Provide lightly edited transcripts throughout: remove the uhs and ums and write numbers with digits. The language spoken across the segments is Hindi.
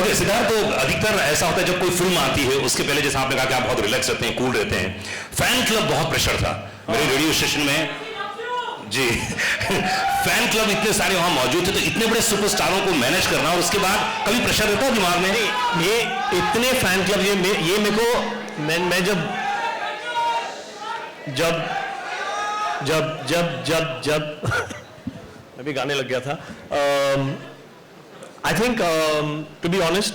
ओके सिद्धार्थ, तो अधिकतर ऐसा होता है जब कोई फिल्म आती है उसके पहले, जैसे आपने कहा कि आप बहुत रिलैक्स रहते हैं, कूल रहते हैं, फैन क्लब बहुत प्रेशर था मेरे रेडियो स्टेशन में जी। फैन क्लब इतने सारे वहां मौजूद थे, तो इतने बड़े सुपरस्टारों को मैनेज करना और उसके बाद कभी प्रेशर रहता है दिमाग में? ये इतने फैन क्लब, ये मेरे को मैं जब मैं भी गाने लग गया था। I think to be honest,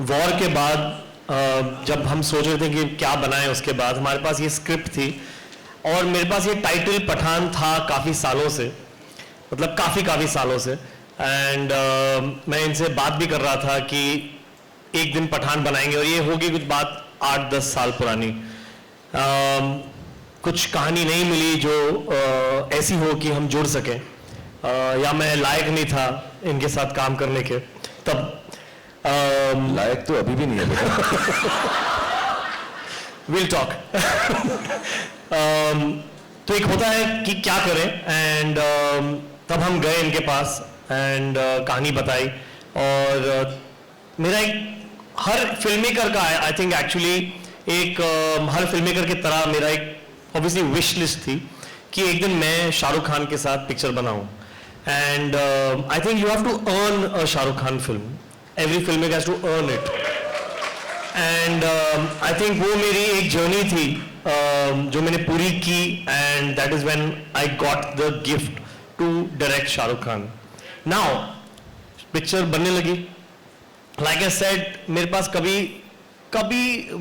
war के बाद जब हम सोच रहे थे कि क्या बनाएं, उसके बाद हमारे पास ये स्क्रिप्ट थी और मेरे पास ये टाइटल पठान था काफ़ी सालों से, मतलब काफ़ी सालों से। एंड मैं इनसे बात भी कर रहा था कि एक दिन पठान बनाएंगे, और ये होगी कुछ बात 8-10 साल पुरानी। कुछ कहानी नहीं मिली जो ऐसी हो कि हम जुड़ सकें, या मैं लायक नहीं था इनके साथ काम करने के तब। लायक तो अभी भी नहीं है बेटा। Will talk. तो एक होता है कि क्या करें, एंड तब हम गए इनके पास एंड कहानी बताई। और मेरा एक हर फिल्म मेकर का, आई थिंक एक्चुअली एक हर फिल्म मेकर की तरह मेरा एक ऑब्वियसली विश लिस्ट थी कि एक दिन मैं शाहरुख खान के साथ पिक्चर बनाऊं। And I think you have to earn a Shahrukh Khan film, every film maker has to earn it. And I think वो मेरी एक जर्नी थी जो मैंने पूरी की, and that is when I got the gift to direct Shahrukh Khan. Now picture बनने लगी, लाइक आई सेड, मेरे पास कभी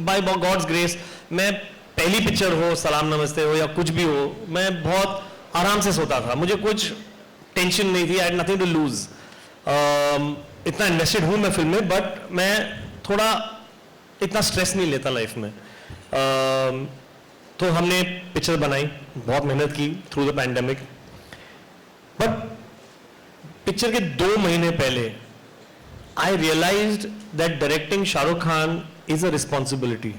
बाय गॉड्स ग्रेस, मैं पहली पिक्चर हो, सलाम नमस्ते हो या कुछ भी हो, मैं बहुत आराम से सोता था, मुझे कुछ टेंशन नहीं थी, I had nothing to lose. इतना इन्वेस्टेड हूं मैं फिल्म में, बट मैं थोड़ा इतना स्ट्रेस नहीं लेता लाइफ में। तो हमने पिक्चर बनाई, बहुत मेहनत की through the pandemic. But picture के 2 महीने पहले I realised that directing Shahrukh Khan is a responsibility,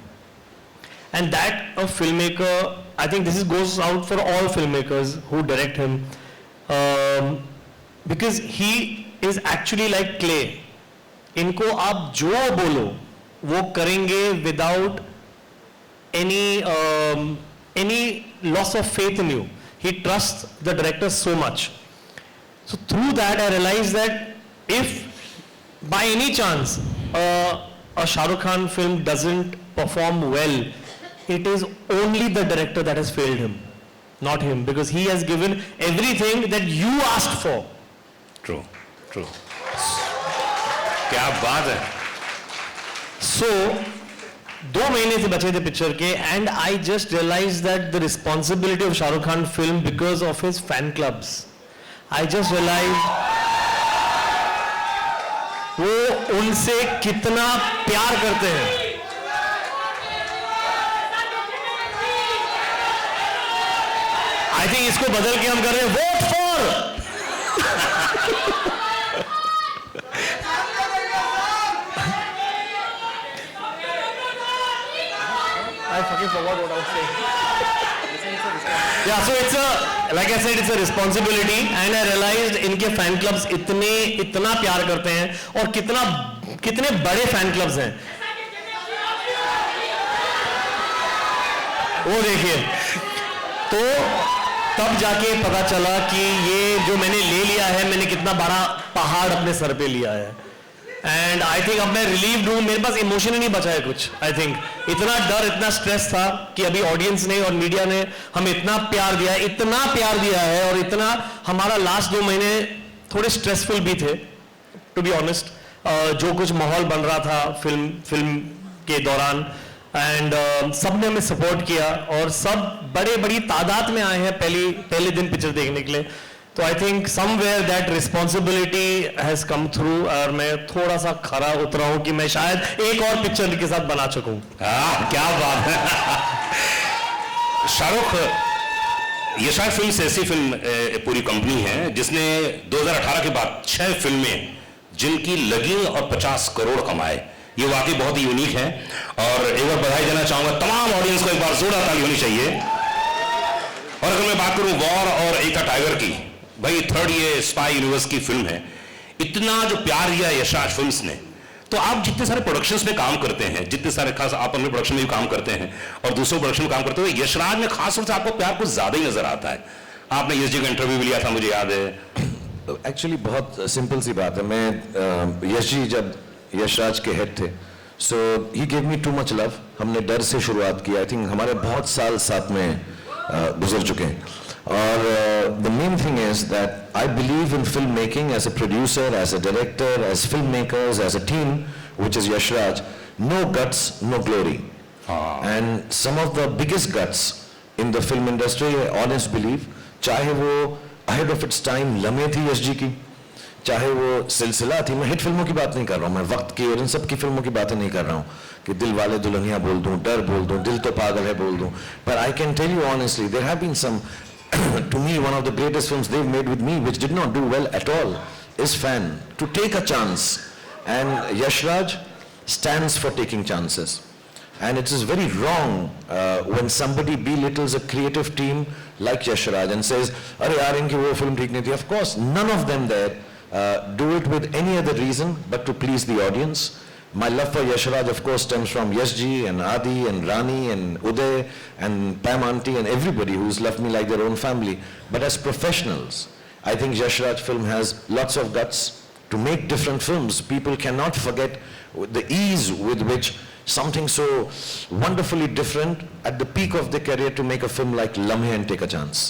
and that a filmmaker, I think this goes out for all filmmakers who direct him, because he is actually like clay. इनको आप जो बोलो वो करेंगे without any loss of faith in you. He trusts the director so much. So through that I realized that if by any chance a Shahrukh Khan film doesn't perform well, it is only the director that has failed him, not him, because he has given everything that you asked for. True. क्या बात है। So 2 महीने से बचे थे पिक्चर के, and I just realized that the responsibility of Shahrukh Khan film because of his fan clubs. I just realized वो उनसे कितना प्यार करते हैं। आई थिंक इसको बदल के हम कर रहे हैं vote for. I fucking forgot what I was saying. Yeah, so it's a, like I said, it's a responsibility, and I realized इनके फैन क्लब्स इतना प्यार करते हैं, और कितने बड़े फैन क्लब्स हैं वो देखिए। तो तब जाके पता चला कि ये जो मैंने ले लिया है, मैंने कितना बड़ा पहाड़ अपने सर पे लिया है। एंड आई थिंक अब मैं रिलीव्ड हूँ, मेरे पास इमोशन ही नहीं बचा है कुछ। आई थिंक इतना डर, इतना स्ट्रेस था कि अभी ऑडियंस ने और मीडिया ने हमें इतना प्यार दिया है, और इतना हमारा लास्ट 2 महीने थोड़े स्ट्रेसफुल भी थे टू बी ऑनेस्ट। जो कुछ माहौल बन रहा था फिल्म के दौरान, एंड सब ने हमें सपोर्ट किया, और सब बड़ी तादाद में आए हैं पहले दिन पिक्चर देखने के लिए। तो I think somewhere that responsibility has come through, और मैं थोड़ा सा खरा उतरा हूं कि मैं शायद एक और पिक्चर के साथ बना सकूं। क्या बात है। शाहरुख, ये शायद फिल्म से ऐसी फिल्म पूरी कंपनी है जिसने 2018 के बाद 6 फिल्में जिनकी लगी और 50 करोड़ कमाए। ये वाकई बहुत ही यूनिक है, और एक बार बधाई देना चाहूंगा तमाम ऑडियंस को, एक बार जोरदार ताली होनी चाहिए। और अगर मैं बात करूं वॉर और एकता टाइगर की, भाई 3rd ये स्पाई यूनिवर्स की फिल्म है, इतना जो प्यार दिया यशराज फिल्म्स ने, तो आप जितने सारे प्रोडक्शंस में काम करते हैं, जितने सारे खास आप अपने प्रोडक्शन में भी काम करते हैं और दूसरों प्रोडक्शन में काम करते हुए, यशराज में खास तौर से आपको प्यार कुछ ज्यादा ही नजर आता है। आपने यश जी का इंटरव्यू भी लिया था, मुझे याद है। एक्चुअली बहुत सिंपल सी बात है, मैं यश जी जब यशराज के हेड थे, so he gave me too much love. हमने डर से शुरुआत की, आई थिंक हमारे बहुत साल साथ में गुजर चुके हैं। और the main thing is that I believe in film making as a producer, as a director, as film makers, as a team which is Yashraj, no guts, no glory. And some of the biggest guts in the film industry, honest belief, चाहे वो ahead of its time लम्हे थी यश जी की, चाहे वो सिलसिला थी, मैं हिट फिल्मों की बात नहीं कर रहा हूँ, मैं वक्त की और इन सब की फिल्मों की बातें नहीं कर रहा हूँ कि दिल वाले दुल्हनिया बोल दूँ, डर बोल दूँ, दिल तो पागल है बोल दूँ, but I can tell you honestly, there have been some, to me one of the greatest films they've made with me which did not do well at all is Fan, to take a chance. And Yashraj stands for taking chances. And it is very wrong when somebody belittles a creative team like Yashraj and says, "Arey yaar, inki wo film theek nahi thi." Of course, none of them there do it with any other reason but to please the audience. My love for Yashraj, of course, stems from Yash ji and Adi and Rani and Uday and Pam auntie and everybody who's loved me like their own family. But as professionals, I think Yashraj film has lots of guts to make different films. People cannot forget the ease with which something so wonderfully different at the peak of their career to make a film like Lamhe and take a chance.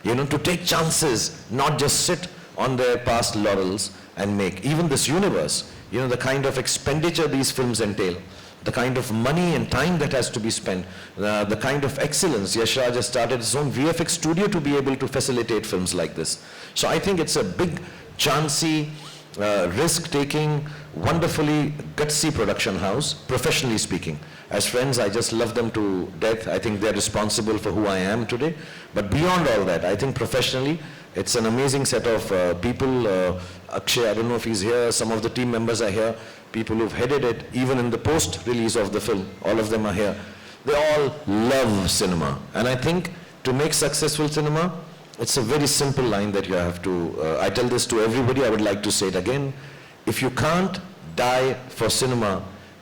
You know, to take chances, not just sit on their past laurels and make. Even this universe, you know, the kind of expenditure these films entail, the kind of money and time that has to be spent, the kind of excellence. Yashraj has started his own VFX studio to be able to facilitate films like this. So I think it's a big, chancy, risk-taking, wonderfully gutsy production house, professionally speaking. As friends, I just love them to death. I think they're responsible for who I am today. But beyond all that, I think professionally, it's an amazing set of people. Akshay, I don't know if he's here. Some of the team members are here. People who've headed it, even in the post-release of the film. All of them are here. They all love cinema. And I think to make successful cinema, it's a very simple line that you have to, I tell this to everybody, I would like to say it again. If you can't die for cinema,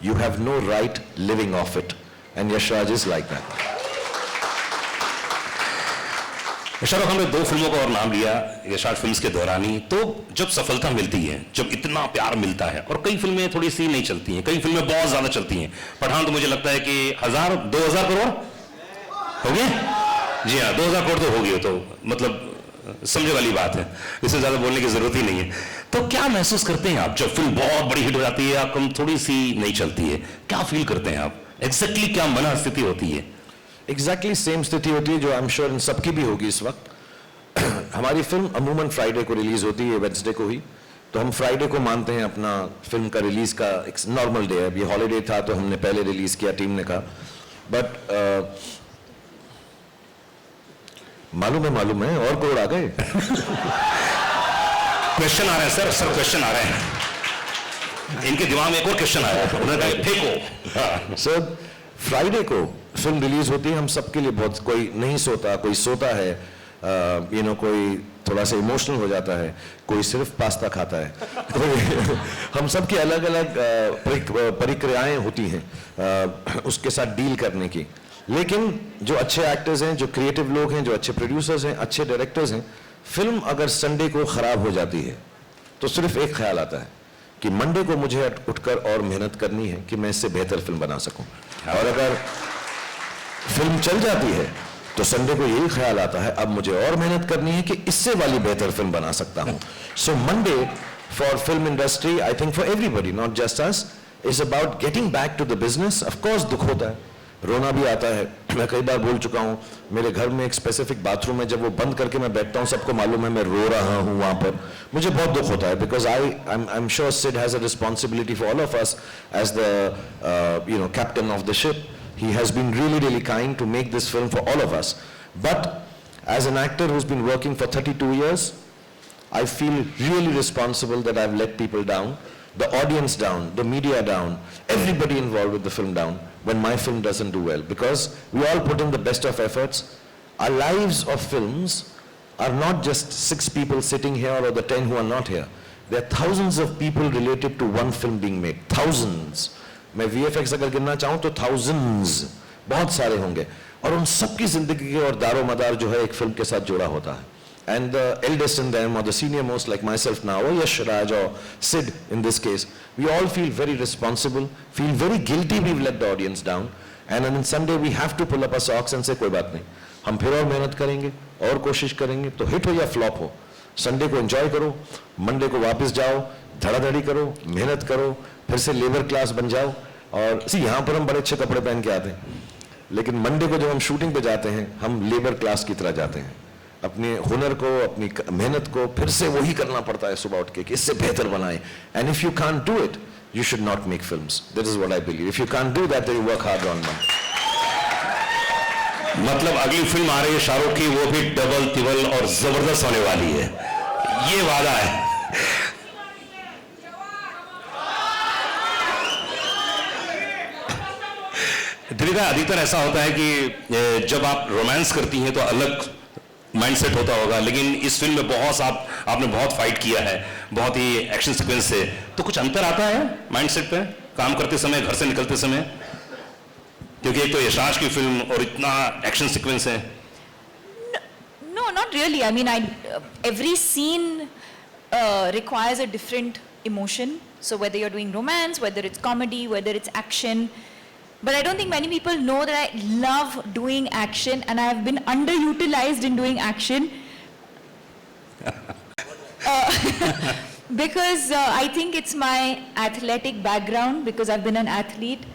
you have no right living off it. And Yashraj is like that. Shahrukh, हमने 2 फिल्मों का और नाम लिया यशराज फिल्म्स के दौरान ही, तो जब सफलता मिलती है, जब इतना प्यार मिलता है, और कई फिल्में थोड़ी सी नहीं चलती हैं, कई फिल्में बहुत ज्यादा चलती हैं। पठान तो मुझे लगता है कि 2000 करोड़ हो गए। जी हाँ, 2000 करोड़ तो हो गए, तो मतलब समझे वाली बात है, इससे ज्यादा बोलने की जरूरत ही नहीं है। तो क्या महसूस करते हैं आप जब फिल्म बहुत बड़ी हिट हो जाती है या कम थोड़ी सी नहीं चलती है? क्या फील करते हैं आप? एग्जैक्टली क्या मन स्थिति होती है? एग्जैक्टली सेम स्थिति होती है जो आई एम श्योर इन सबकी भी होगी इस वक्त। हमारी फिल्म अमूमन फ्राइडे को रिलीज होती है, वेडनेसडे को ही, तो हम फ्राइडे को मानते हैं अपना फिल्म का रिलीज का एक नॉर्मल डे है। ये हॉलीडे था तो हमने पहले रिलीज किया, टीम ने कहा। बट मालूम है और करोड़ आ गए। क्वेश्चन आ रहे हैं सर क्वेश्चन आ रहे हैं, इनके दिमाग में एक और क्वेश्चन आया है, उन्होंने कहा फेंको। सर फ्राइडे को फिल्म रिलीज होती है, हम सबके लिए बहुत, कोई नहीं सोता, कोई सोता है, यू नो, कोई थोड़ा सा इमोशनल हो जाता है, कोई सिर्फ पास्ता खाता है, कोई हम सबकी अलग अलग प्रक्रियाएं होती हैं उसके साथ डील करने की। लेकिन जो अच्छे एक्टर्स हैं, जो क्रिएटिव लोग हैं, जो अच्छे प्रोड्यूसर्स हैं, अच्छे डायरेक्टर्स हैं, फिल्म अगर संडे को खराब हो जाती है तो सिर्फ एक ख्याल आता है कि मंडे को मुझे उठकर और मेहनत करनी है कि मैं इससे बेहतर फिल्म बना सकूं। और अगर फिल्म चल जाती है तो संडे को यही ख्याल आता है अब मुझे और मेहनत करनी है कि इससे वाली बेहतर फिल्म बना सकता हूं। So Monday for film industry, I think for everybody, not just us, is about getting back to the business. Of course दुख होता है, रोना भी आता है। मैं कई बार बोल चुका हूं, मेरे घर में एक स्पेसिफिक बाथरूम है, जब वो बंद करके मैं बैठता हूं, सबको मालूम है मैं रो रहा हूं वहां पर, मुझे बहुत दुख होता है। Because I am sure Sid has a responsibility for all of us as the you know captain of the ship. He has been really kind to make this film for all of us. But as an actor who's been working for 32 years, I feel really responsible that I've let people down, the audience down, the media down, everybody involved with the film down when my film doesn't do well. Because we all put in the best of efforts. Our lives of films are not just 6 people sitting here or the 10 who are not here. There are thousands of people related to one film being made. Thousands. मैं VFX अगर गिनना चाहूँ तो thousands, बहुत सारे होंगे. और उन सबकी जिंदगी और दारो मदार जो है एक फिल्म के साथ जुड़ा होता है. And the eldest in them, or the senior most like myself now, or Yash Raj or Sid in this case, we all feel very responsible, feel very guilty we've let the audience down. And on Sunday we have to pull up our socks and say कोई बात नहीं, हम फिर और मेहनत करेंगे और कोशिश करेंगे, तो हिट हो या फ्लॉप हो, संडे को एंजॉय करो, मंडे को वापस जाओ, धड़ाधड़ी करो, मेहनत करो, फिर से लेबर क्लास बन जाओ. और यहाँ पर हम बड़े अच्छे कपड़े पहन के आते हैं, लेकिन मंडे को जब हम शूटिंग पे जाते हैं हम लेबर क्लास की तरह जाते हैं. अपने हुनर को, अपनी मेहनत को फिर से वही करना पड़ता है सुबह उठ के कि इससे बेहतर बनाएं. And if you can't do it, you should not make films. That is what I believe. If you can't do that, then you work hard on them. मतलब अगली फिल्म आ रही है शाहरुख की, वो भी डबल तिबल और जबरदस्त होने वाली है, ये वादा है. दीपिका, अधिकतर ऐसा होता है कि जब आप रोमांस करती हैं तो अलग माइंडसेट होता होगा, लेकिन इस फिल्म में आपने बहुत फाइट किया है, बहुत ही एक्शन सीक्वेंस से, तो कुछ अंतर आता है माइंडसेट पे काम करते समय, घर से निकलते समय? क्योंकि एक तो यश की फिल्म और इतना एक्शन सीक्वेंस है. No, not really. I mean, every scene requires a different emotion. So whether you're doing romance, whether it's comedy, whether it's action. But I don't think many people know that I love doing action and I have been underutilized in doing action. Because I think it's my athletic background, because I've been an athlete.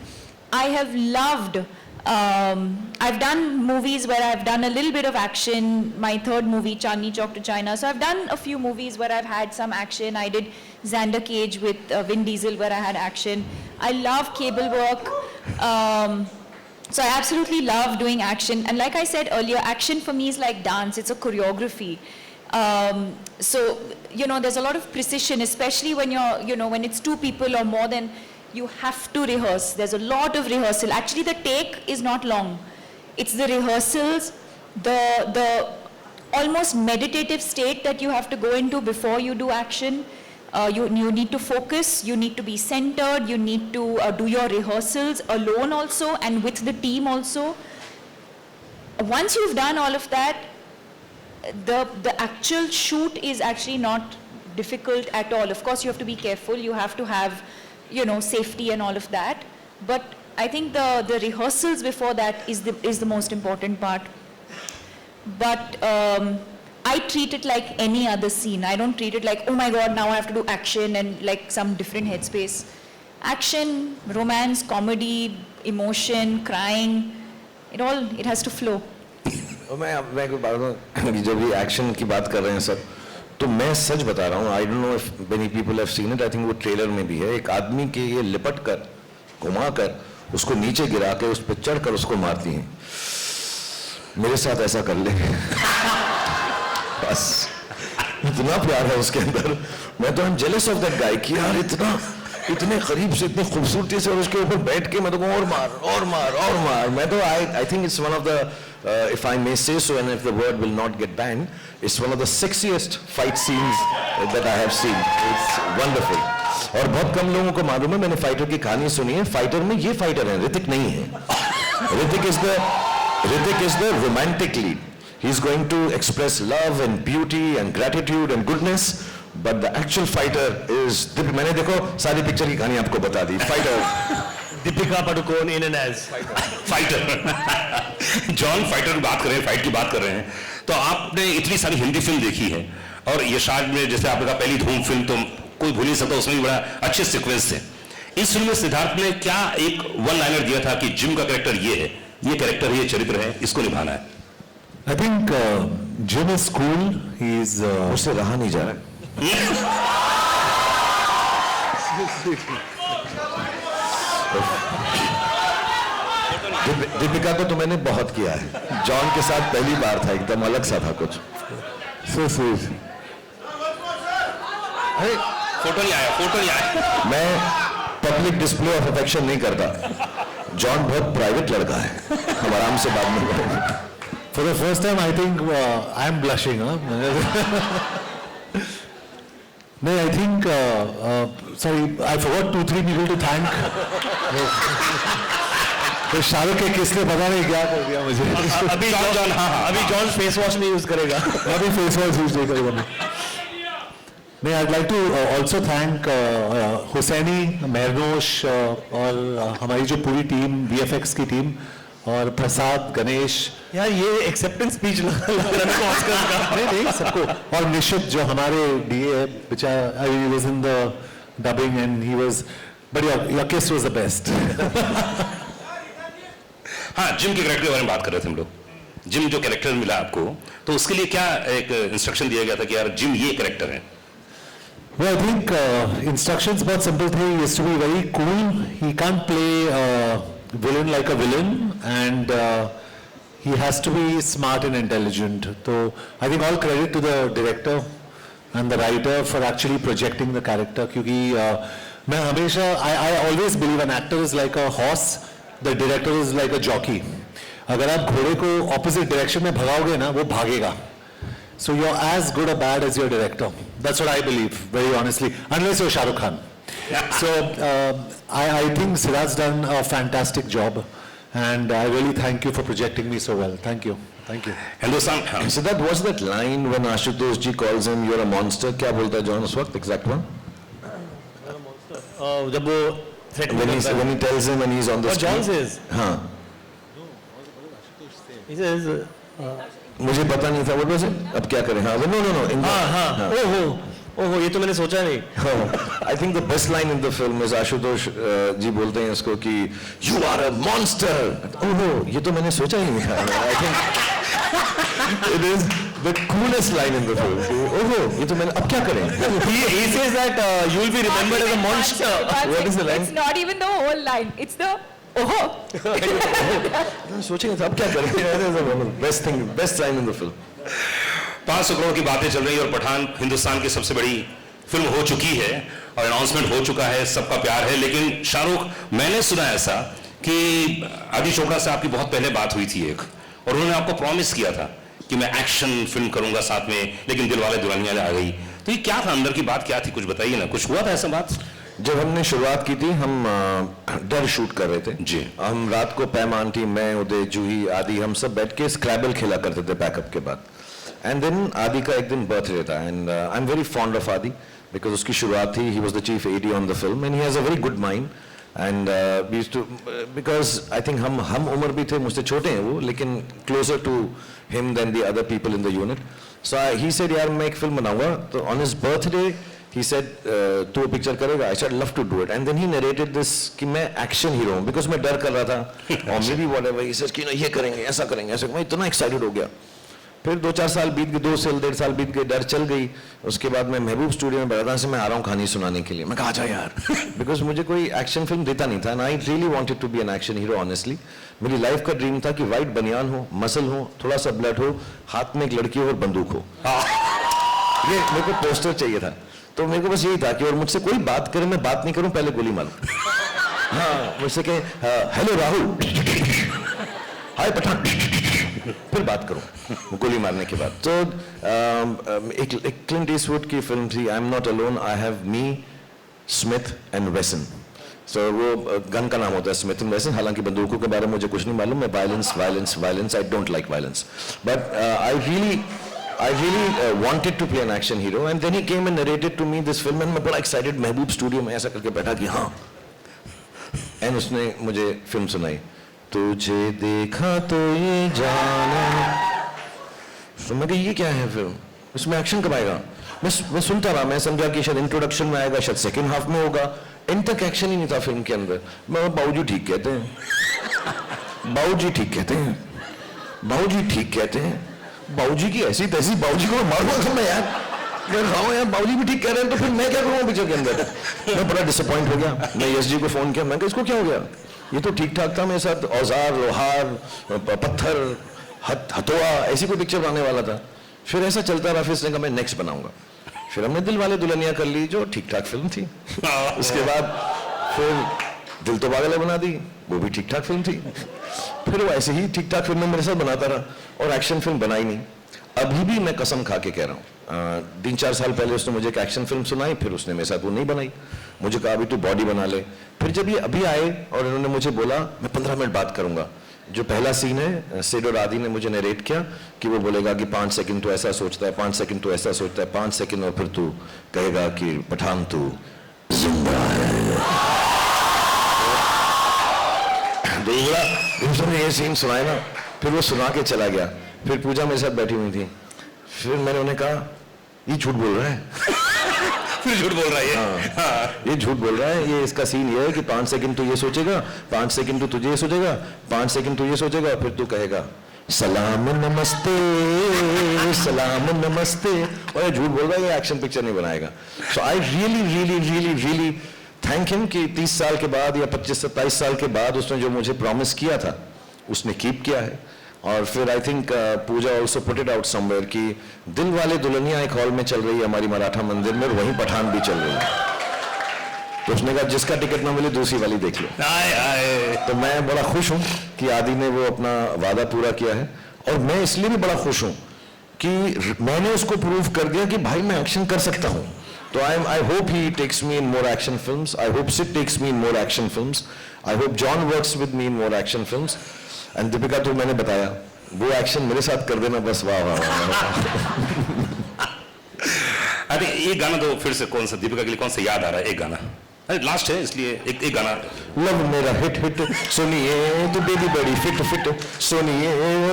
I have loved, I've done movies where I've done a little bit of action. My third movie, Chandni Chowk to China. So I've done a few movies where I've had some action. I did Xander Cage with Vin Diesel where I had action. I love cable work. So I absolutely love doing action. And like I said earlier, action for me is like dance. It's a choreography. So, you know, there's a lot of precision, especially when you're, you know, when it's two people or more than, you have to rehearse. There's a lot of rehearsal. Actually, the take is not long. It's the rehearsals, the almost meditative state that you have to go into before you do action. You need to focus, you need to be centered, you need to do your rehearsals alone also and with the team also. Once you've done all of that, the actual shoot is actually not difficult at all. Of course, you have to be careful, you have to have, you know, safety and all of that. But I think the rehearsals before that is the most important part. But I treat it like any other scene. I don't treat it like, oh my God, now I have to do action and like some different headspace. Action, romance, comedy, emotion, crying, it has to flow. मैं कोई बात बताऊं, जब भी एक्शन की बात कर रहे हैं सब, तो मैं सच बता रहा हूँ. I don't know if many people have seen it. I think वो ट्रेलर में भी है. एक आदमी के ये लिपट कर, घुमा कर, उसको नीचे गिरा के, उस पर चढ़ कर उसको मारती हैं. मेरे साथ ऐसा कर ले. बस इतना प्यार है उसके अंदर. मैं तो I'm jealous of that guy कि यार इतने करीब से, इतनी खूबसूरती से, और उसके ऊपर बैठ के मैं तो और मार और मार और मार. मैं तो I think it's one of the if I may say so, and if the word will not get banned, it's one of the sexiest fight scenes that I have seen. It's wonderful. और बहुत कम लोगों को मालूम है, मैंने फाइटर की कहानी सुनी है. फाइटर में ये फाइटर है, ऋतिक नहीं है. Hrithik is the romantic lead. He's going to express love and beauty and gratitude and goodness, but the actual fighter is. मैंने देखो सारी पिक्चर की कहानी आपको बता दी. Fighter. Deepika Padukone in and as fighter. John, fighter की बात कर रहे हैं, फाइट की बात कर रहे हैं, तो आपने इतनी सारी हिंदी फिल्म देखी है, और यशाज में जैसे आपने कहा पहली धूम फिल्म तो कोई भूल नहीं सकता, उसमें भी बड़ा अच्छे सीक्वेंस थे. इस फिल्म में सिद्धार्थ ने क्या एक वन लाइनर दिया था कि जिम का कैरेक्टर ये है, ये कैरेक्टर है, ये चरित्र है, इसको निभाना है? I think Jim is cool. He's उससे रहा नहीं जा रहा. दीपिका को तो मैंने बहुत किया है. जॉन के साथ पहली बार था, एकदम अलग सा था कुछ. so sweet. फोटो नहीं आया. मैं पब्लिक डिस्प्ले ऑफ अफेक्शन नहीं करता. जॉन बहुत प्राइवेट लड़का है, हम आराम से बात नहीं करेंगे. For the first time, I think I am blushing. No, I think, sorry, I forgot 2-3 people to thank. तो शाहरुख के किसने पता नहीं क्या कर दिया मुझे. अभी जॉन फेस वॉश नहीं यूज करेगा. अभी फेस वॉश यूज नहीं करूँगा मैं. नहीं, I'd like to also thank Husaini, मेहरनोश और हमारी जो पूरी टीम, VFX की टीम, और प्रसाद, गणेश. यार ये एक्सेप्टेंस स्पीच लग रहा है मेरे को ऑस्कर का. नहीं सबको, और निशित जो हमारे DA है, बेचारा he was in the dubbing and he was, but your kiss was the best. हाँ, जिम के कैरेक्टर के बारे में बात कर रहे थे हम लोग. जिम जो कैरेक्टर मिला आपको, तो उसके लिए क्या एक इंस्ट्रक्शन दिया गया था कि यार जिम ये कैरेक्टर है? Well, I think instructions बहुत simple थे. He has to be very cool. He can't play villain like a villain, and he has to be smart and intelligent. So I think all credit to the director and the writer for actually projecting the character. क्योंकि मैं हमेशा I always believe an actor is like a horse, the director is like a jockey. अगर आप घोड़े को opposite direction में भगाओगे ना, वो भागेगा. So you're as good or bad as your director. That's what I believe, very honestly, unless you're Shah Rukh Khan. So I think Siddharth's done a fantastic job, and I really thank you for projecting me so well. Thank you. Thank you. Hindustan. Siddharth, what's that line when Ashutosh ji calls him, you're a monster? क्या बोलता है जॉन उस वक्त? Exact one? जब वो threat When he tells him and he's on the What John screen. says? हाँ. He says, मुझे पता नहीं था. What was it? अब क्या करें? हाँ. No. हाँ. ओहो ये तो मैंने सोचा नहीं. I think the best line in the film is Ashutosh जी बोलते हैं इसको कि you are a monster. ओहो ये तो मैंने सोचा ही नहीं था. I think it is the coolest line in the film. ओहो ये तो मैंने, अब क्या करें? He says that you will be remembered as a monster. What is the line? It's not even the whole line. It's the सोचे नहीं था, अब क्या करें? Best line in the film. 500 crore की बातें चल रही है और पठान हिंदुस्तान की सबसे बड़ी फिल्म हो चुकी है और अनाउंसमेंट हो चुका है, सबका प्यार है. लेकिन शाहरुख, मैंने सुना ऐसा कि आदि चोपड़ा से आपकी बहुत पहले बात हुई थी एक, और उन्होंने आपको प्रॉमिस किया था कि मैं एक्शन फिल्म करूंगा साथ में, लेकिन दिलवाले दुल्हनिया आ गई. तो ये क्या था, अंदर की बात क्या थी, कुछ बताइए ना. कुछ हुआ था ऐसा बात? जब हमने शुरुआत की थी, हम डर शूट कर रहे थे जी. हम रात को पैमान थी, मैं, उदय, जूही, आदि, हम सब बैठ के स्क्रैबल खेला करते थे पैकअप के बाद. एंड देन आदि का एक दिन बर्थडे था, and I am very fond of Adi because उसकी शुरुआत थी. He was the chief AD on the film and he has a very good mind. And we used to, because I think हम उम्र भी थे, मुझसे छोटे हैं वो, लेकिन closer to him than the other people in the unit. So he said यार मैं एक फिल्म बनाऊंगा. तो on his birthday he said तू पिक्चर करेगा? I said love to do it, and then he narrated this कि मैं एक्शन हीरो हूँ, because मैं डर कर रहा था और maybe whatever he says कि ना ये करेंगे, ऐसा करेंगे, ऐसा. मैं इतना एक्साइटेड हो गया. फिर 2-4 साल बीत गए, 2 साल 1.5 साल बीत गए, डर चल गई. उसके बाद मैं महबूब स्टूडियो में बैठा से मैं आ रहा हूँ कहानी सुनाने के लिए. मैं कहा जा यार, बिकॉज मुझे कोई एक्शन फिल्म देता नहीं था, and I really wanted to be an action hero. Honestly मेरी लाइफ का ड्रीम था कि वाइट बनियान हो, मसल हो, थोड़ा सा ब्लड हो, हाथ में एक लड़की हो और बंदूक हो. ये मेरे को पोस्टर चाहिए था. तो मेरे को बस यही था कि और मुझसे कोई बात करे, मैं बात नहीं करूं, पहले गोली मारूं. हाँ, मुझसे कहे हेलो राहुल, हाय पठान, फिर बात करूं गोली मारने के बाद. तो एक क्लिंट ईस्टवुड की फिल्म थी, I am not alone, I have me, Smith and Wesson. So वो गन का नाम होता है स्मिथ एंड वेसन. हालांकि बंदूकों के बारे में मुझे कुछ नहीं मालूम. मैं violence, I don't like violence, but I really wanted to play an action hero, and then he came and narrated to me this film, and मैं बड़ा excited महबूब स्टूडियो में ऐसा करके बैठा कि हाँ, and उसने मुझे फिल्म सुनाई, तुझे देखा तो ये जाना. तो मैं कहा ये क्या है फिल्म, इसमें एक्शन कब आएगा? मैं सुनता रहा, मैं समझा कि शायद इंट्रोडक्शन में आएगा, शायद सेकेंड हाफ में होगा. इन तक एक्शन ही नहीं था फिल्म के अंदर. मैं बाबूजी ठीक कहते हैं, बाबूजी ठीक कहते हैं, बाबूजी ठीक कहते हैं, बाबूजी की ऐसी तैसी, बाबूजी को मारूंगा मैं यार. यार बाबूजी भी ठीक कह रहे हैं, तो फिर मैं क्या करूँगा पिक्चर के अंदर. मैं बड़ा डिसअपॉइंट हो गया. मैं यश जी को फोन किया, मैं कहा इसको क्या हो गया, ये तो ठीक ठाक था, मेरे साथ औजार, लोहार, पत्थर, हथौड़ा, ऐसी कोई पिक्चर बनाने वाला था. फिर ऐसा चलता रहा, फिर इसने कहा मैं नेक्स्ट बनाऊंगा. फिर हमने दिलवाले दुल्हनिया कर ली, जो ठीक ठाक फिल्म थी. उसके बाद फिर दिल तो पागल है बना दी, वो भी ठीक ठाक फिल्म थी. फिर वो ऐसे ही ठीक ठाक फिल्म मेरे साथ बनाता रहा और एक्शन फिल्म बनाई नहीं. अभी भी मैं कसम खा के कह रहा हूँ, 3-4 साल पहले उसने मुझे एक एक्शन फिल्म सुनाई, फिर उसने मेरे साथ वो नहीं बनाई, मुझे कहा अभी तू बॉडी बना ले। फिर जब ये अभी आए और इन्होंने मुझे बोला मैं 15 मिनट बात करूंगा, जो पहला सीन है सेड और आदि ने मुझे नरेट किया कि वो बोलेगा कि 5 सेकंड तो ऐसा सोचता है, 5 सेकंड तो ऐसा सोचता है, 5 सेकंड और फिर तू कहेगा कि पठान तू जिंदा है। दूसरा ये सीन सुनाया ना, फिर वो सुना के चला गया। फिर पूजा मेरे साथ बैठी हुई थी, फिर मैंने उन्हें कहा ये झूठ बोल रहा है। फिर झूठ बोल रहा है ये। हाँ, ये झूठ बोल रहा है, ये इसका सीन ये है कि 5 सेकंड तो ये सोचेगा, 5 सेकंड तो तुझे ये सोचेगा, 5 सेकंड तो ये सोचेगा, फिर तू कहेगा सलाम नमस्ते, सलाम नमस्ते, और ये झूठ बोल रहा है, ये एक्शन पिक्चर नहीं बनाएगा। सो आई रियली थैंक हिम कि 30 साल के बाद या 25-27 साल के बाद उसने जो मुझे प्रॉमिस किया था उसने कीप किया है। और फिर I think Pooja also put it out somewhere कि दिल वाले दुल्हनिया एक हॉल में चल रही है हमारी मराठा मंदिर में, और वहीं पठान भी चल रही है। तो उसने कहा जिसका टिकट ना मिले दूसरी वाली देख लो। तो मैं बड़ा खुश हूं कि आदि ने वो अपना वादा पूरा किया है, और मैं इसलिए भी बड़ा खुश हूं कि मैंने उसको प्रूव कर दिया कि भाई मैं एक्शन कर सकता हूं। तो I hope he takes me in more action films, I hope Sid takes me in more action films, I hope John works with me in more action films. And Deepika तो मैंने बताया वो एक्शन मेरे साथ कर देना बस, वाह वाह वाह। अरे ये गाना तो फिर से कौन सा दीपिका के लिए कौन सा याद आ रहा है? एक गाना, अरे लास्ट है इसलिए एक गाना। लव मेरा हिट सुनिए तो बेबी बड़ी फिट सुनिए,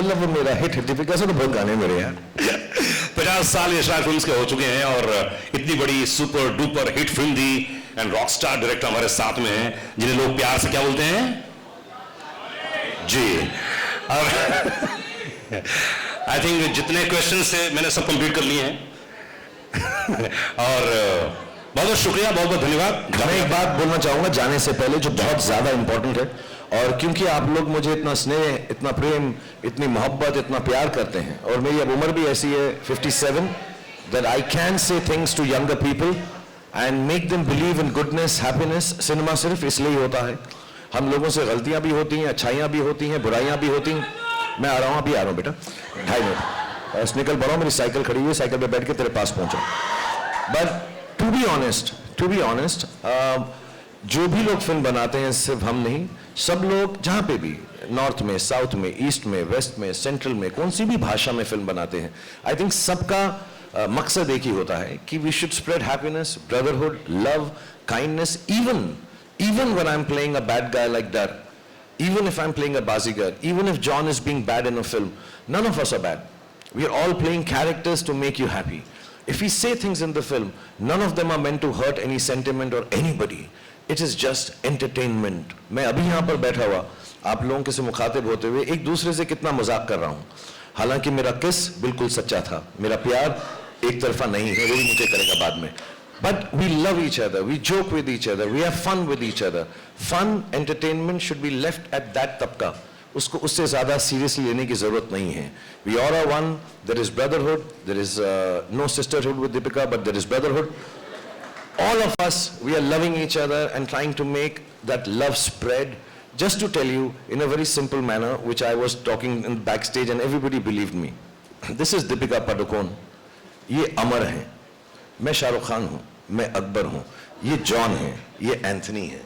लव मेरा हिट। दीपिका से तो बहुत गाने मेरे यार। 50 साल यशराज फिल्म्स के हो चुके हैं और इतनी बड़ी super duper hit film the, and rock star director हमारे साथ में हैं जिन्हें लोग प्यार से क्या बोलते हैं जी। और आई थिंक जितने क्वेश्चन से मैंने सब कंप्लीट कर लिए हैं। और बहुत बहुत शुक्रिया, बहुत बहुत धन्यवाद। मैं एक बात बोलना चाहूंगा जाने से पहले जो बहुत ज्यादा इंपॉर्टेंट है, और क्योंकि आप लोग मुझे इतना स्नेह, इतना प्रेम, इतनी मोहब्बत, इतना प्यार करते हैं, और मेरी अब उम्र भी ऐसी है 57, that I can say things to younger people and make them believe in goodness, happiness। Cinema सिर्फ इसलिए ही होता है। हम लोगों से गलतियां भी होती हैं, अच्छाइयां भी होती हैं, बुराइयां भी होती हैं। मैं आ रहा हूं, अभी आ रहा हूं बेटा, 2.5 मिनट बस निकल पड़ा हूं, मेरी साइकिल खड़ी हुई है, साइकिल पे बैठ के तेरे पास पहुंचा। बट टू बी ऑनेस्ट, जो भी लोग फिल्म बनाते हैं, सिर्फ हम नहीं, सब लोग जहां पे भी, नॉर्थ में, साउथ में, ईस्ट में, वेस्ट में, सेंट्रल में, कौन सी भी भाषा में फिल्म बनाते हैं, आई थिंक सबका मकसद एक ही होता है कि we should spread happiness, brotherhood, love, kindness. even when I'm playing a bad guy like that, even if I'm playing a Bazigar, even if John is being bad in a film, none of us are bad. We are all playing characters to make you happy. If we say things in the film, none of them are meant to hurt any sentiment or anybody. It is just entertainment. मैं अभी यहाँ पर बैठा हुआ आप लोगों के से मुखातिब होते हुए एक दूसरे से कितना मजाक कर रहा हूँ, हालांकि मेरा किस बिल्कुल सच्चा था, मेरा प्यार एक तरफा नहीं है, वो भी मुझे करेगा बाद में। But we love each other, we joke with each other, we have fun with each other. Fun, entertainment should be left at that तबका, उसको उससे ज़्यादा seriously लेने की ज़रूरत नहीं है। We all are one, there is brotherhood, there is no sisterhood with Deepika, but there is brotherhood. All of us, we are loving each other and trying to make that love spread. Just to tell you in a very simple manner, which I was talking in backstage and everybody believed me. This is Deepika Padukone, ये अमर हैं, मैं शाहरुख खान हूँ, मैं अकबर हूँ, ये जॉन है, ये एंथनी है,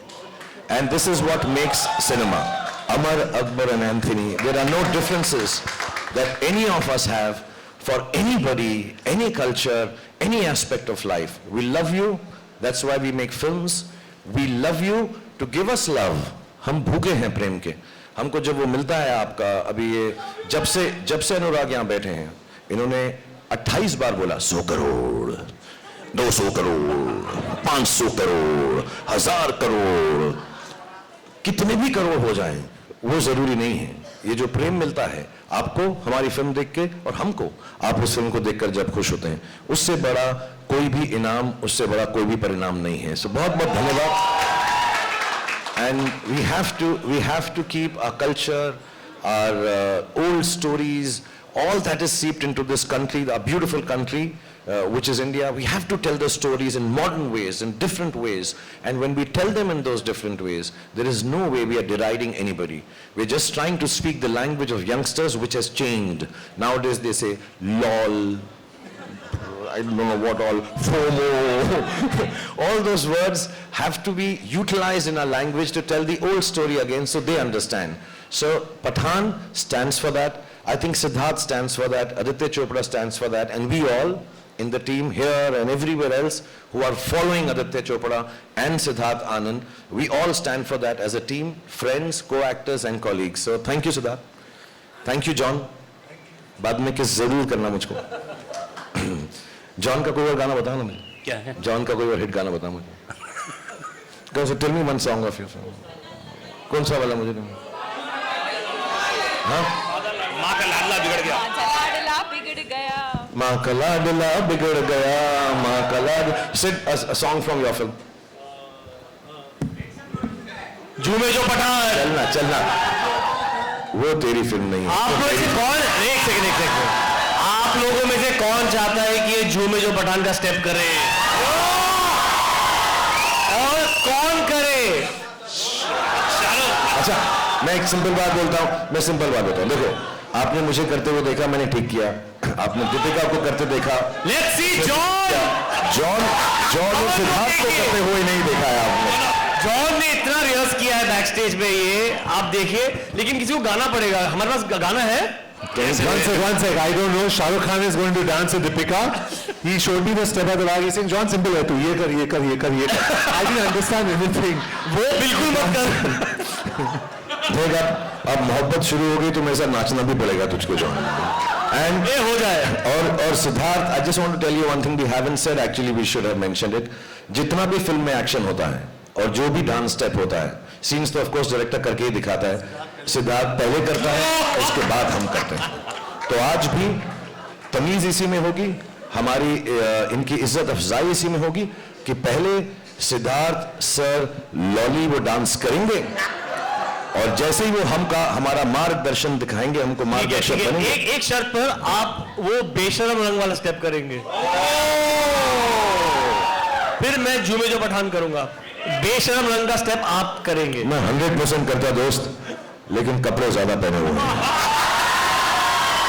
and this is what makes cinema. Amar, Akbar and Anthony, there are no differences that any of us have for anybody, any culture, any aspect of life. We love you, that's why we make films. We love you to give us love. हम भूखे हैं प्रेम के, हमको जब वो मिलता है आपका, अभी ये जब से अनुराग यहाँ बैठे हैं, इन्होंने 28 बार बोला 100 करोड़, 200 करोड़, 500 करोड़, 1000 करोड़, कितने भी करोड़ हो जाएं, वो जरूरी नहीं है। ये जो प्रेम मिलता है आपको हमारी फिल्म देख के, और हमको आप उस फिल्म को देखकर जब खुश होते हैं, उससे बड़ा कोई भी इनाम, उससे बड़ा कोई भी परिणाम नहीं है। सो बहुत बहुत धन्यवाद। And we have to keep our culture, our old stories, all that is seeped into this country, our beautiful country, which is India. We have to tell the stories in modern ways, in different ways. And when we tell them in those different ways, there is no way we are deriding anybody. We're just trying to speak the language of youngsters, which has changed. Nowadays they say, lol, I don't know what all, FOMO, all those words have to be utilized in our language to tell the old story again so they understand. So Pathaan stands for that. I think Siddharth stands for that. Aditya Chopra stands for that. And we all in the team here and everywhere else who are following Aditya Chopra and Siddharth Anand, we all stand for that as a team, friends, co-actors and colleagues. So thank you, Siddharth. Thank you, John. बाद में किस जरूर करना मुझको. जॉन का कोई और गाना बताओ ना मुझे. क्या है? जॉन का कोई और हिट गाना बताओ मुझे. Go, so tell me one song of your film. कौन सा वाला मुझे? हाँ? माँ का लाडला बिगड़ गया. लाडला बिगड़ गया. माँ का लाडला बिगड़ गया, माँ का लाड. Sing a song from your film. झूमे जो पठान. चलना चलना. वो तेरी फिल्म नहीं है. आप लोग से कौन, एक सेकंड, आप लोगों में से कौन चाहता है कि ये झूमे जो पठान का स्टेप करे? और कौन करे? अच्छा, मैं एक सिंपल बात बोलता हूँ. देखो, आपने मुझे करते हुए देखा, मैंने ठीक किया. आपने दीपिका को करते देखा. लेट्स सी जॉन और सिद्धार्थ को करते हुए नहीं देखा है आपने. जॉन ने इतना रिहर्स किया है बैक स्टेज पे, ये आप देखिए. लेकिन किसी को गाना पड़ेगा. हमारे पास गाना है. One sec. I don't know. Shah Rukh Khan is going to dance with Deepika. He showed me the step at the back. He's saying, John, simple है तू ये कर. I didn't understand anything. वो बिल्कुल मत कर. देख अब मोहब्बत शुरू हो गई तो मेरे साथ नाचना भी पड़ेगा तुझको, जॉन. And ये हो जाए. और Siddharth, I just want to tell you one thing we haven't said. Actually, we should have mentioned it. जितना भी फिल्म में एक्शन होता है और जो भी डांस स्टेप होता है, सीन्स तो ऑफ कोर्स डायरेक्टर करके ही दिखाता है. सिद्धार्थ पहले करता है, उसके बाद हम करते हैं. तो आज भी तमीज इसी में होगी, हमारी इनकी इज्जत अफजाई इसी में होगी कि पहले सिद्धार्थ सर लॉली वो डांस करेंगे और जैसे ही वो हमारा मार्गदर्शन दिखाएंगे, हमको मार्गदर्शन बनेंगे. एक शर्त पर आप वो बेशरम रंग वाला स्टेप करेंगे. फिर मैं झूमे जो पठान करूंगा. बेशरम रंग का स्टेप आप करेंगे. मैं 100% करता दोस्त, लेकिन कपड़े ज्यादा पहने हुए हैं.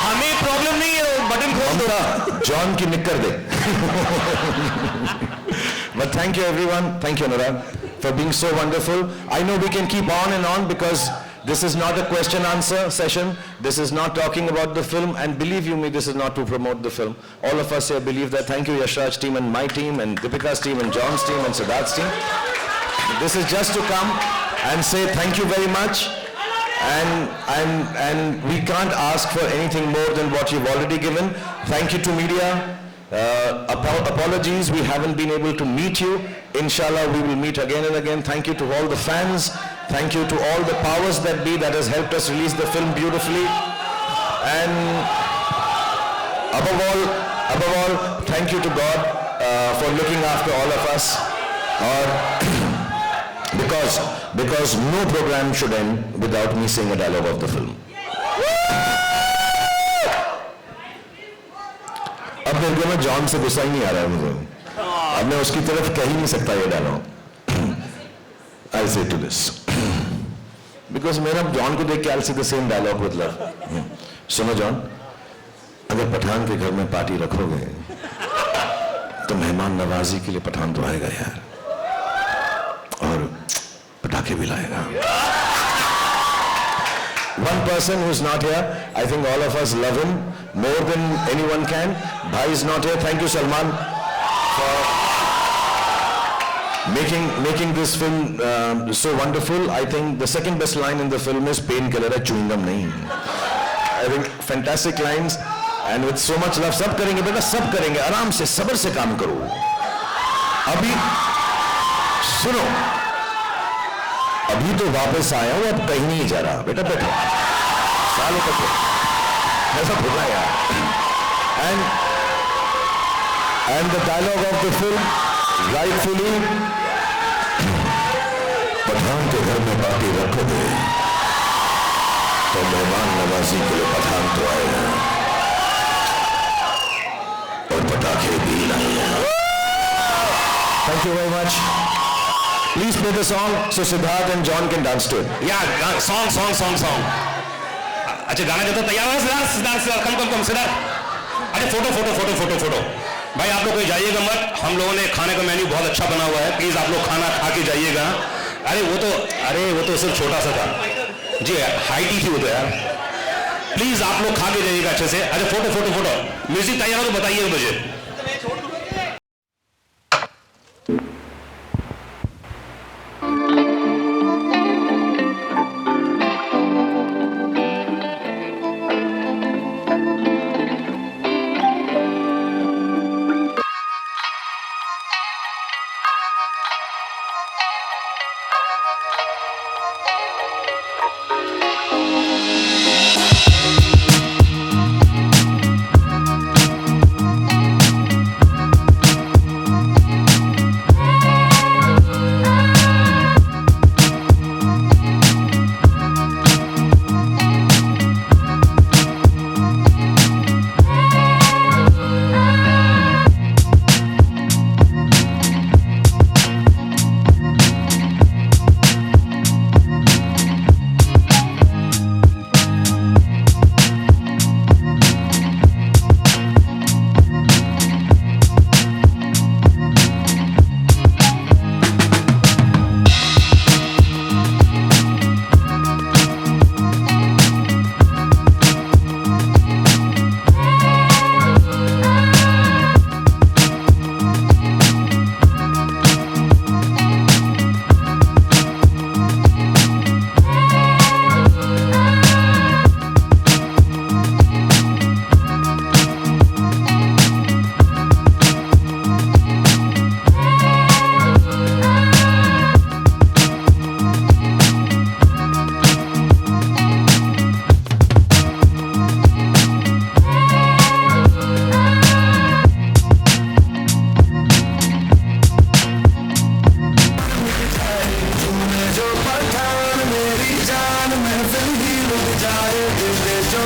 हमें प्रॉब्लम नहीं है, बटन खोल दो. जॉन की निक्कर दे. But thank you everyone. Thank you Anurag for being so wonderful. I know we can keep on and on because this is not a question answer session. This is not talking about the film, and believe you me, this is not to promote the film. All of us here believe that. Thank you Yash Raj team and my team and Deepika's team and John's team and Siddharth's team. This is just to come and say thank you very much. And we can't ask for anything more than what you've already given. Thank you to media. Apologies, we haven't been able to meet you. Inshallah, we will meet again and again. Thank you to all the fans. Thank you to all the powers that be that has helped us release the film beautifully. And above all, thank you to God for looking after all of us. Because no program should end without me saying a dialogue of the film. अब मेरे को ना जॉन से गुस्सा ही नहीं आ रहा है मुझे. अब मैं उसकी तरफ कह ही नहीं सकता ये dialogue. I'll say to this because मेरा जॉन को देख के I'll say the same dialogue with love. सुनो जॉन, अगर पठान के घर में पार्टी रखोगे तो मेहमान नवाजी के लिए पठान तो आएगा यार, और पटाखे भी लाएगा. One person who's not here, I think all of us love him more than anyone can. Bhai is not here. Thank you Salman for making this film so wonderful. I think the second best line in the film is painkiller है, chewing gum नहीं. I think fantastic lines and with so much love. सब करेंगे बेटा, सब करेंगे. आराम से सब्र से काम करो. अभी सुनो, अभी तो वापस आया हूं, अब कहीं नहीं जा रहा. बेटा बैठो, सालों तक ऐसा बोला यार. And the dialogue of the film, rightfully, Pathan के घर में पार्टी रखोगे तो मेहमान नवाजी के लिए पठान तो आएगा और पटाखे भी लाएगा. Thank you very much. Please play the song so Siddharth and John can dance to it. Yeah, song. अच्छा गाना जब तक तैयार हो सिद्धार्थ, कम सिद्धार्थ. अरे photo photo photo photo photo भाई आप लोग कोई जाइएगा मत, हम लोगों ने खाने का मेन्यू बहुत अच्छा बना हुआ है, प्लीज आप लोग खाना खा के जाइएगा। अरे वो तो सिर्फ छोटा सा था जी, हाइट ही थी वो तो यार। प्लीज आप लोग खा के जाइएगा अच्छे से। अरे फोटो फोटो फोटो, म्यूजिक तैयार हो तो बताइएगा मुझे।